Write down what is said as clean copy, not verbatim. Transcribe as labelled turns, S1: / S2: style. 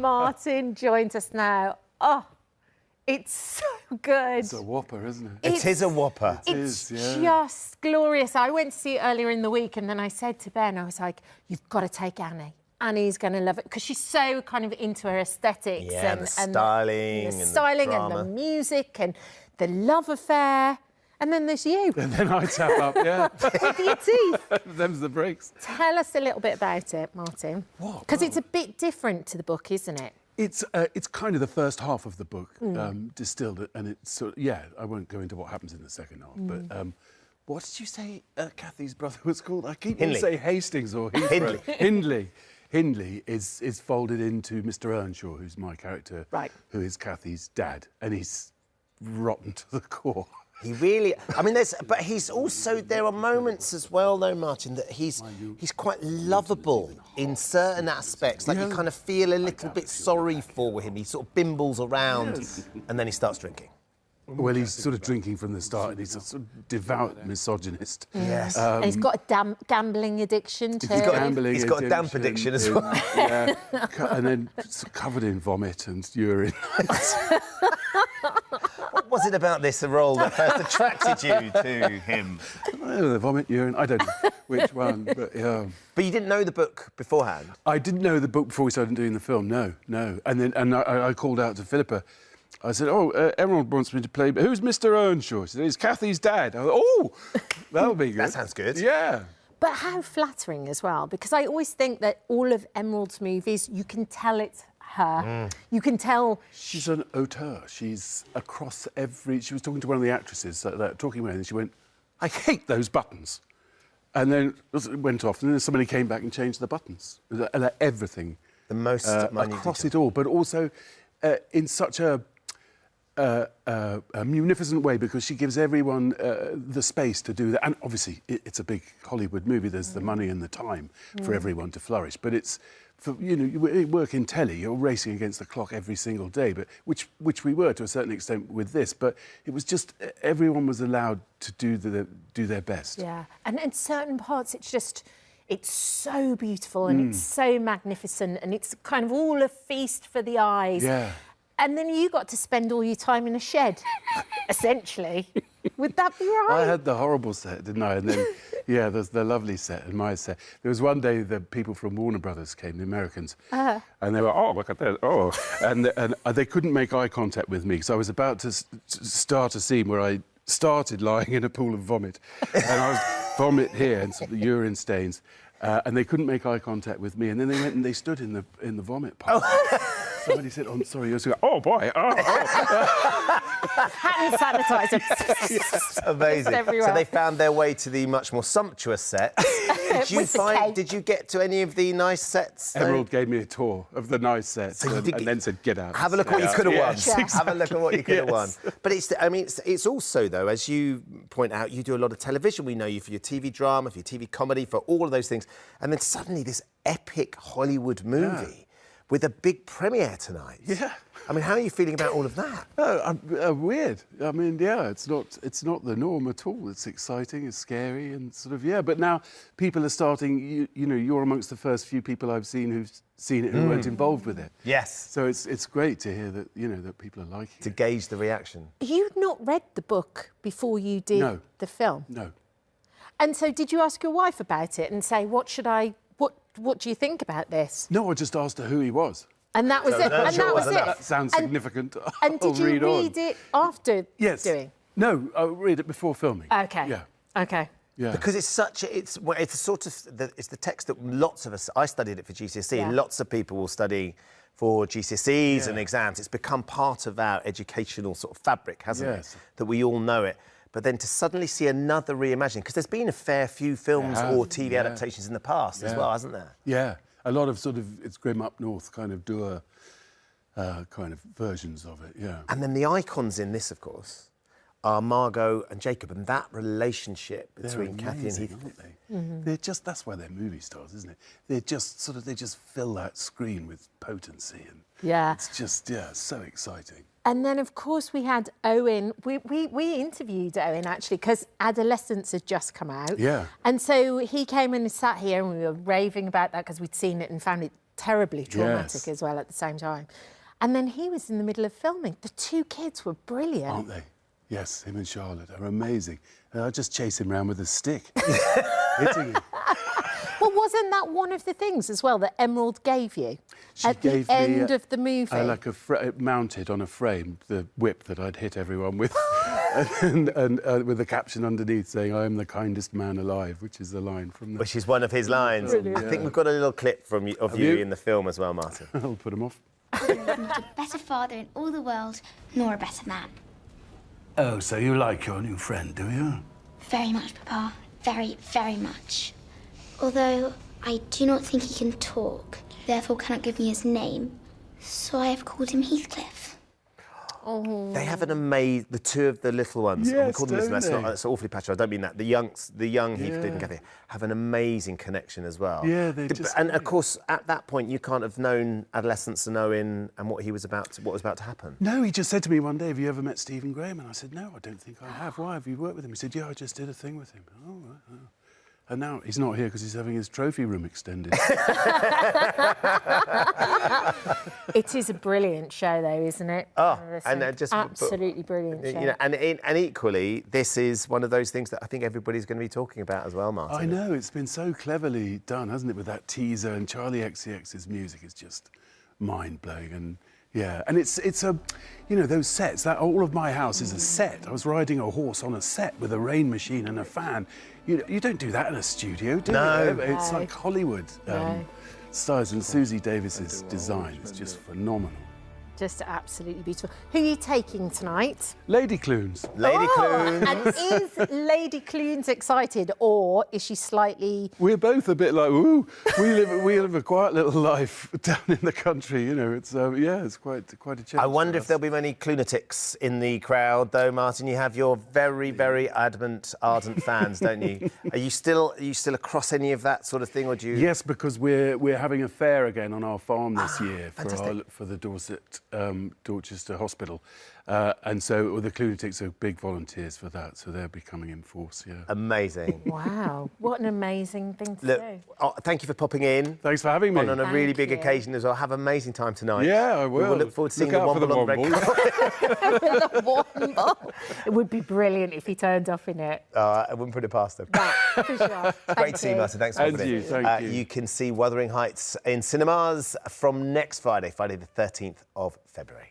S1: Martin joins us now. Oh, it's so good.
S2: It's a whopper, isn't it?
S3: It is a whopper.
S1: It's just glorious. I went to see it earlier in the week and then I said to Ben, I was like, you've got to take Annie. Annie's going to love it because she's so kind of into her aesthetics and
S3: the styling
S1: and the music and the love affair. And then there's you.
S2: And then I tap up, yeah.
S1: With your teeth.
S2: Them's the breaks.
S1: Tell us a little bit about it, Martin.
S2: What?
S1: Because it's a bit different to the book, isn't it?
S2: It's kind of the first half of the book distilled, and it's sort of, I won't go into what happens in the second half, but what did you say Kathy's brother was called? I keep wanting to say Hastings or Hindley. Hindley is folded into Mr. Earnshaw, who's my character, who is Kathy's dad, and he's rotten to the core.
S3: He really, I mean, but he's also, there are moments as well, though, Martin, that he's quite lovable in certain aspects. Like you kind of feel a little bit sorry for him. He sort of bimbles around and then he starts drinking.
S2: Well, he's sort of drinking from the start, and he's a sort of devout misogynist.
S3: Yes.
S1: And he's got a gambling addiction too.
S3: He's got a damp addiction as well.
S2: Yeah, and then covered in vomit and urine.
S3: What was it about this role that first attracted you to him?
S2: The vomit, urine, I don't know which one, but yeah.
S3: But you didn't know the book beforehand?
S2: I didn't know the book before we started doing the film, no. And I called out to Philippa. I said, Emerald wants me to play, but who's Mr. Earnshaw? She said, he's Kathy's dad. I thought, that'll be good.
S3: That sounds good.
S2: Yeah.
S1: But how flattering as well, because I always think that all of Emerald's movies, you can tell it's her. You can tell...
S2: She's an auteur. She's across every... She was talking to one of the actresses, talking with her, and she went, I hate those buttons. And then it went off, and then somebody came back and changed the buttons. Everything.
S3: The most
S2: across detail. It all, but also in such a munificent way, because she gives everyone the space to do that. And obviously, it's a big Hollywood movie. There's the money and the time for everyone to flourish. But it's, for, you work in telly, you're racing against the clock every single day, but which we were to a certain extent with this. But it was just, everyone was allowed to do their best.
S1: Yeah, and in certain parts, it's so beautiful and it's so magnificent and it's kind of all a feast for the eyes.
S2: Yeah.
S1: And then you got to spend all your time in a shed, essentially. Would that be right?
S2: I had the horrible set, didn't I? And then, there's the lovely set and my set. There was one day the people from Warner Brothers came, the Americans, and they were, look at that, and they couldn't make eye contact with me, so I was about to start a scene where I started lying in a pool of vomit, and I was vomit here and sort of urine stains, and they couldn't make eye contact with me, and then they went and they stood in the vomit pile. Somebody said, I'm sorry, you're so... Oh, boy,
S1: Hand sanitizer.
S3: Amazing. So they found their way to the much more sumptuous set. Did you get to any of the nice sets?
S2: Emerald gave me a tour of the nice sets and then said, get out.
S3: Have a look at what you could have won.
S2: Exactly.
S3: Have a look at what you could have won. But it's also, though, as you point out, you do a lot of television. We know you for your TV drama, for your TV comedy, for all of those things. And then suddenly this epic Hollywood movie with a big premiere tonight. Yeah. I mean, how are you feeling about all of that?
S2: Weird. I mean, it's not the norm at all. It's exciting, it's scary, and sort of, but now people are starting, you're amongst the first few people I've seen who've seen it who weren't involved with it.
S3: Yes.
S2: So it's great to hear that, that people are liking it.
S3: To gauge the reaction.
S1: You'd not read the book before you did the film?
S2: No.
S1: And so did you ask your wife about it and say, what do you think about this?
S2: No, I just asked her who he was.
S1: And that was it. And that was it.
S2: That sounds significant.
S1: And did you read it after doing?
S2: No, I read it before filming.
S1: Okay.
S2: Yeah.
S1: Okay.
S3: Yeah. Because it's the text that lots of us... I studied it for GCSE, and lots of people will study for GCSEs and exams. It's become part of our educational sort of fabric, hasn't it? That we all know it. But then to suddenly see another reimagining, because there's been a fair few films or TV adaptations in the past as well, hasn't there? Yeah,
S2: a lot of sort of, it's grim up north kind of doer kind of versions of it,
S3: And then the icons in this, of course, are Margot and Jacob, and that relationship between Kathy and Heathcliff.
S2: They're just, that's why they're movie stars, isn't it? They're just they just fill that screen with potency, and it's just, so exciting.
S1: And then, of course, we had Owen. We interviewed Owen, actually, because Adolescence had just come out.
S2: Yeah.
S1: And so he came and sat here and we were raving about that because we'd seen it and found it terribly traumatic
S2: Yes.
S1: as well at the same time. And then he was in the middle of filming. The two kids were brilliant.
S2: Aren't they? Yes, him and Charlotte are amazing. I just chase him around with a stick, hitting him.
S1: Well, wasn't that one of the things as well that Emerald gave you at the end of the movie?
S2: Like mounted on a frame, the whip that I'd hit everyone with, and with the caption underneath saying, "I am the kindest man alive," which is the line from the...
S3: Which is one of his lines.
S1: Brilliant.
S3: I think we've got a little clip from you, of you in the film as well, Martin.
S2: I'll put him off.
S4: Not a better father in all the world, nor a better man.
S5: Oh, so you like your new friend, do you?
S4: Very much, Papa. Very, very much. Although I do not think he can talk, therefore cannot give me his name, so I have called him Heathcliff.
S1: Oh.
S3: They have an amazing... The two of the little ones.
S2: Yes,
S3: we call them
S2: don't they?
S3: that's awfully patronising. I don't mean that. The young Heathcliff and Cathy have an amazing connection as well.
S2: Yeah, they're just
S3: And of
S2: great.
S3: course, at that point, you can't have known adolescence and Owen and what was about to happen.
S2: No, he just said to me one day, "Have you ever met Stephen Graham?" And I said, "No, I don't think I have. Why? Have you worked with him?" He said, "Yeah, I just did a thing with him." Oh, right, oh. And now he's not here because he's having his trophy room extended.
S1: It is a brilliant show, though, isn't it?
S3: Oh,
S1: And
S3: and just
S1: absolutely brilliant show.
S3: You know, and equally, this is one of those things that I think everybody's going to be talking about as well, Martin.
S2: I know, it's been so cleverly done, hasn't it, with that teaser, and Charlie XCX's music is just mind-blowing. And yeah, and it's a, you know, those sets, that all of my house is a set. I was riding a horse on a set with a rain machine and a fan. You don't do that in a studio, do
S3: No.
S2: you? It's
S1: No.
S2: like Hollywood stars, and Susie Davis's design is just phenomenal.
S1: Just absolutely beautiful. Who are you taking tonight?
S2: Lady Clunes.
S3: Lady Clunes.
S1: And is Lady Clunes excited, or is she slightly...
S2: We're both a bit like, ooh, we live a quiet little life down in the country, you know. It's it's quite a change.
S3: I wonder
S2: for
S3: if
S2: us.
S3: there'll be many Clunatics in the crowd, though, Martin. You have your very, very ardent fans, don't you? Are you still across any of that sort of thing, or do you?
S2: Yes, because we're having a fair again on our farm this year
S3: fantastic.
S2: for the Dorchester Hospital, and so the Clunatics are big volunteers for that, so they'll be coming in force. Yeah.
S3: Amazing.
S1: Wow, what an amazing thing to
S3: Look,
S1: do.
S3: thank you for popping in.
S2: Thanks for having me.
S3: On a really
S1: Thank
S3: big
S1: you.
S3: occasion as well. Have an amazing time tonight.
S2: Yeah, I will.
S3: We will look forward to seeing
S2: Look
S3: the
S2: out for the
S3: Womble on the red
S2: Womble.
S3: carpet.
S1: The Womble. It would be brilliant if he turned up in it.
S3: I wouldn't put it past them.
S1: For sure.
S3: Great to see you, Martin. Thanks for
S2: And
S3: coming
S2: you,
S3: in.
S2: thank you.
S3: You can see Wuthering Heights in cinemas from next Friday, Friday the 13th of February.